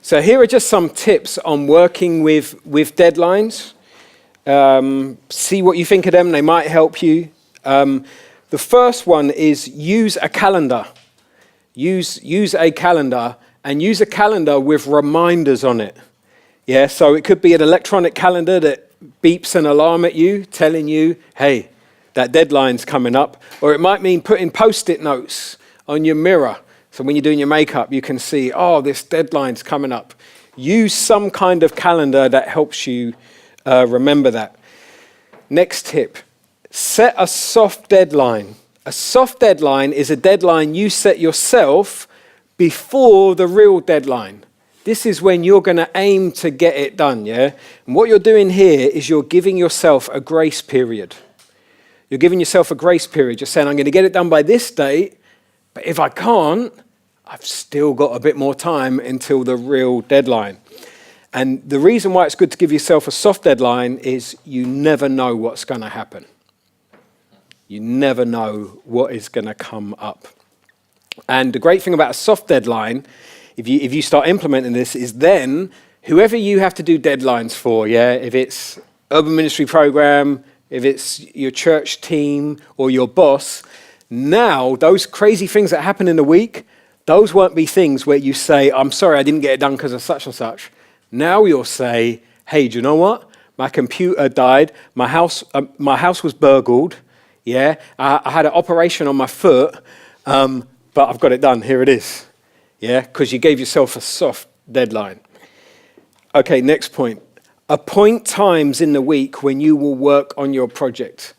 So here are just some tips on working with deadlines. See what you think of them. They might help you. The first one is use a calendar. Use a calendar, and use a calendar with reminders on it. Yeah, so it could be an electronic calendar that beeps an alarm at you, telling you, hey, that deadline's coming up. Or it might mean putting Post-it notes on your mirror. So when you're doing your makeup, you can see, oh, this deadline's coming up. Use some kind of calendar that helps you remember that. Next tip, set a soft deadline. A soft deadline is a deadline you set yourself before the real deadline. This is when you're going to aim to get it done, yeah? And what you're doing here is you're giving yourself a grace period. You're giving yourself a grace period. You're saying, I'm going to get it done by this date, but if I can't, I've still got a bit more time until the real deadline. And the reason why it's good to give yourself a soft deadline is you never know what's going to happen. You never know what is going to come up. And the great thing about a soft deadline, if you start implementing this, is then whoever you have to do deadlines for, yeah, if it's urban ministry program, if it's your church team or your boss, now those crazy things that happen in the week, those won't be things where you say, I'm sorry, I didn't get it done because of such and such. Now you'll say, hey, do you know what? My computer died. My house was burgled. Yeah, I had an operation on my foot, but I've got it done. Here it is. Yeah, because you gave yourself a soft deadline. Okay, next point. Appoint times in the week when you will work on your project.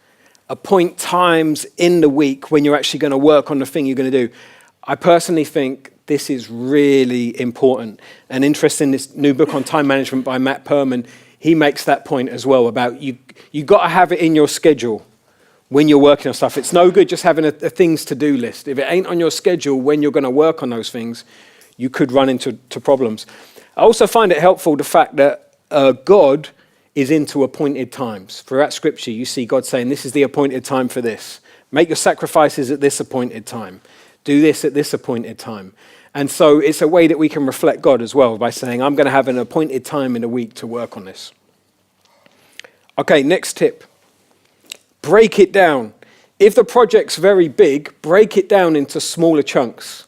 Appoint times in the week when you're actually going to work on the thing you're going to do. I personally think this is really important. And interesting, this new book on time management by Matt Perman, he makes that point as well about you got to have it in your schedule when you're working on stuff. It's no good just having a things to do list. If it ain't on your schedule when you're going to work on those things, you could run into problems. I also find it helpful the fact that God is into appointed times. Throughout Scripture, you see God saying, this is the appointed time for this. Make your sacrifices at this appointed time. Do this at this appointed time. And so it's a way that we can reflect God as well by saying, I'm going to have an appointed time in a week to work on this. Okay, next tip. Break it down. If the project's very big, break it down into smaller chunks.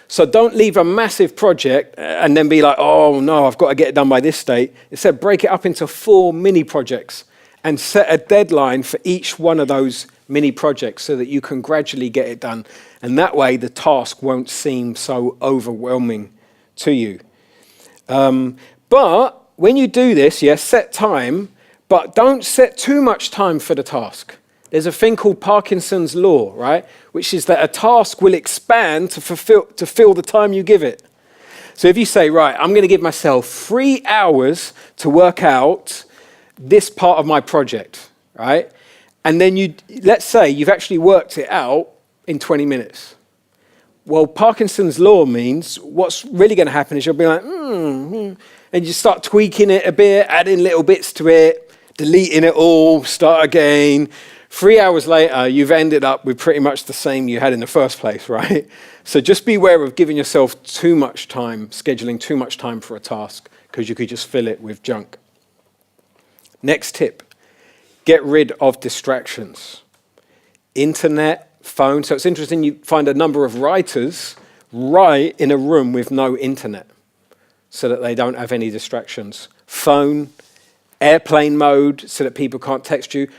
So don't leave a massive project and then be like, oh no, I've got to get it done by this date. Instead, break it up into 4 mini projects and set a deadline for each one of those mini projects so that you can gradually get it done. And that way the task won't seem so overwhelming to you. But when you do this, yes, set time, but don't set too much time for the task. There's a thing called Parkinsons Law, right? Which is that a task will expand to fill the time you give it. So if you say, right, I'm going to give myself 3 hours to work out this part of my project, right? And then let's say you've actually worked it out in 20 minutes. Well, Parkinson's Law means what's really going to happen is you'll be like, and you start tweaking it a bit, adding little bits to it, deleting it all, start again. 3 hours later, you've ended up with pretty much the same you had in the first place, right? So just beware of giving yourself too much time, scheduling too much time for a task, because you could just fill it with junk. Next tip, get rid of distractions. Internet, phone. So it's interesting, you find a number of writers write in a room with no internet so that they don't have any distractions. Phone, airplane mode so that people can't text you.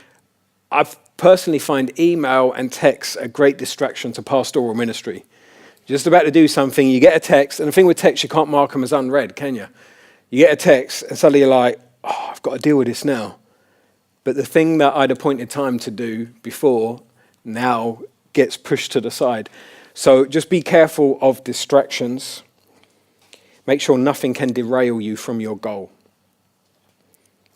I personally find email and text a great distraction to pastoral ministry. Just about to do something, you get a text, and the thing with text, you can't mark them as unread, can you? You get a text, and suddenly you're like, oh, I've got to deal with this now. But the thing that I'd appointed time to do before now gets pushed to the side. So just be careful of distractions. Make sure nothing can derail you from your goal.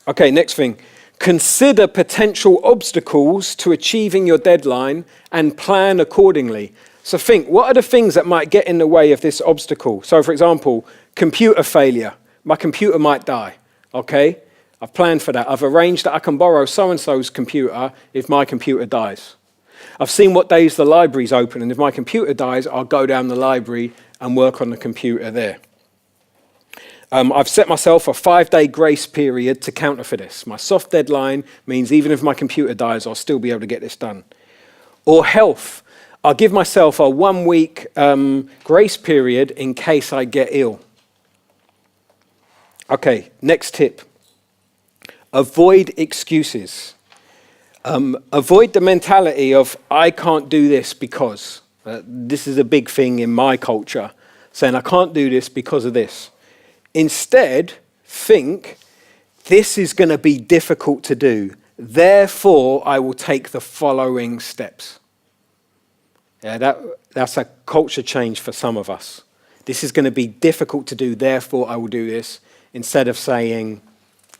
Okay, next thing. Consider potential obstacles to achieving your deadline and plan accordingly. So think, what are the things that might get in the way of this obstacle? So for example, computer failure. My computer might die, okay? I've planned for that. I've arranged that I can borrow so-and-so's computer if my computer dies. I've seen what days the library's open, and if my computer dies, I'll go down the library and work on the computer there. I've set myself a 5-day grace period to counter for this. My soft deadline means even if my computer dies, I'll still be able to get this done. Or health. I'll give myself a 1-week grace period in case I get ill. Okay, next tip. Avoid excuses. Avoid the mentality of, I can't do this because. This is a big thing in my culture, saying I can't do this because of this. Instead, think, this is going to be difficult to do. Therefore, I will take the following steps. Yeah, that's a culture change for some of us. This is going to be difficult to do, therefore I will do this, instead of saying,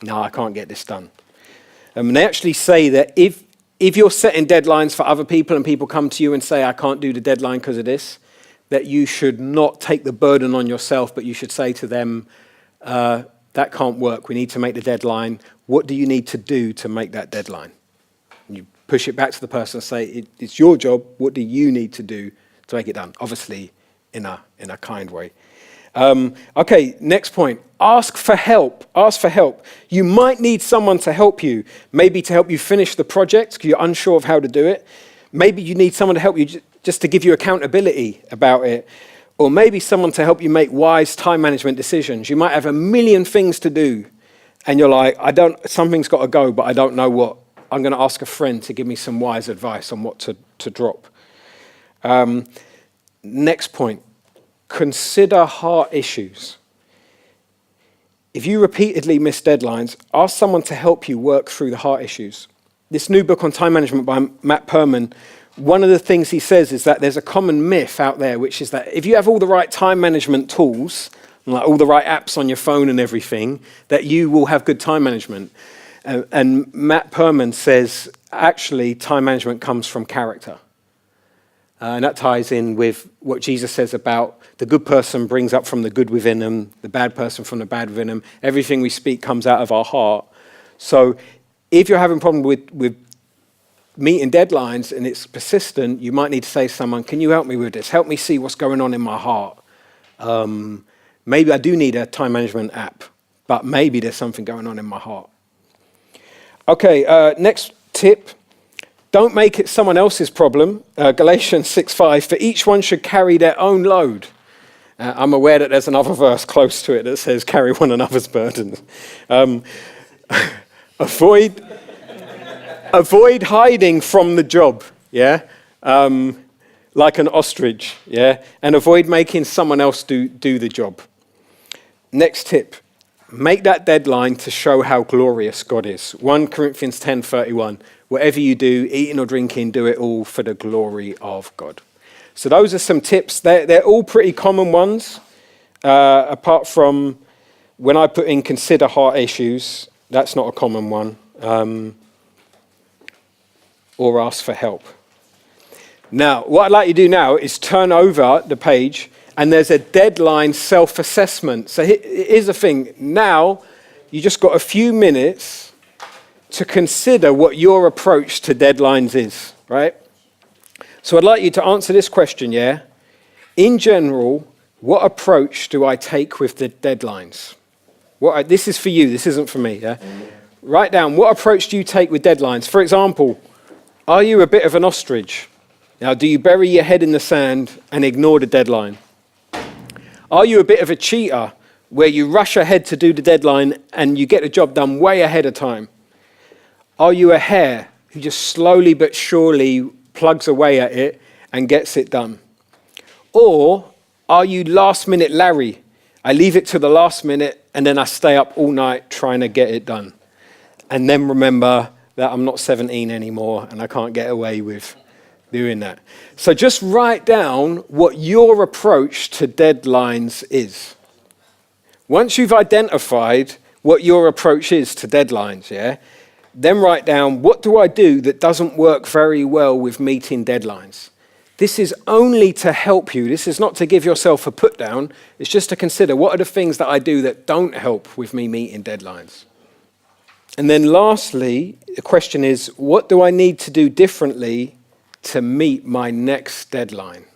no, I can't get this done. And they actually say that if you're setting deadlines for other people and people come to you and say, I can't do the deadline because of this, that you should not take the burden on yourself, but you should say to them, that can't work. We need to make the deadline. What do you need to do to make that deadline? And you push it back to the person and say, it's your job. What do you need to do to make it done? Obviously, in a kind way. Okay, next point. Ask for help. Ask for help. You might need someone to help you. Maybe to help you finish the project because you're unsure of how to do it. Maybe you need someone to help you just to give you accountability about it. Or maybe someone to help you make wise time management decisions. You might have a million things to do and you're like, something's got to go, but I don't know what. I'm going to ask a friend to give me some wise advice on what to drop. Next point. Consider heart issues. If you repeatedly miss deadlines, ask someone to help you work through the heart issues. This new book on time management by Matt Perman, one of the things he says is that there's a common myth out there, which is that if you have all the right time management tools, like all the right apps on your phone and everything, that you will have good time management. And Matt Perman says, actually, time management comes from character. And that ties in with what Jesus says about the good person brings up from the good within them, the bad person from the bad within them. Everything we speak comes out of our heart. So if you're having a problem with meeting deadlines and it's persistent, you might need to say to someone, can you help me with this? Help me see what's going on in my heart. Maybe I do need a time management app, but maybe there's something going on in my heart. Okay, next tip. Don't make it someone else's problem. Galatians 6:5, for each one should carry their own load. I'm aware that there's another verse close to it that says carry one another's burdens. Avoid hiding from the job, yeah? Like an ostrich, yeah? And avoid making someone else do the job. Next tip. Make that deadline to show how glorious God is. 1 Corinthians 10:31. Whatever you do, eating or drinking, do it all for the glory of God. So those are some tips. They're all pretty common ones, apart from when I put in consider heart issues. That's not a common one. Or ask for help. Now, what I'd like you to do now is turn over the page, and there's a deadline self-assessment. So here's the thing. Now, you just got a few minutes to consider what your approach to deadlines is, right? So I'd like you to answer this question, yeah? In general, what approach do I take with the deadlines? This is for you, this isn't for me, yeah? Write down, what approach do you take with deadlines? For example, are you a bit of an ostrich? Now, do you bury your head in the sand and ignore the deadline? Are you a bit of a cheater where you rush ahead to do the deadline and you get the job done way ahead of time? Are you a hare who just slowly but surely plugs away at it and gets it done? Or are you last minute Larry? I leave it to the last minute and then I stay up all night trying to get it done. And then remember that I'm not 17 anymore and I can't get away with doing that. So just write down what your approach to deadlines is. Once you've identified what your approach is to deadlines, yeah, then write down, what do I do that doesn't work very well with meeting deadlines? This is only to help you. This is not to give yourself a put down. It's just to consider what are the things that I do that don't help with me meeting deadlines. And then lastly, the question is, what do I need to do differently to meet my next deadline?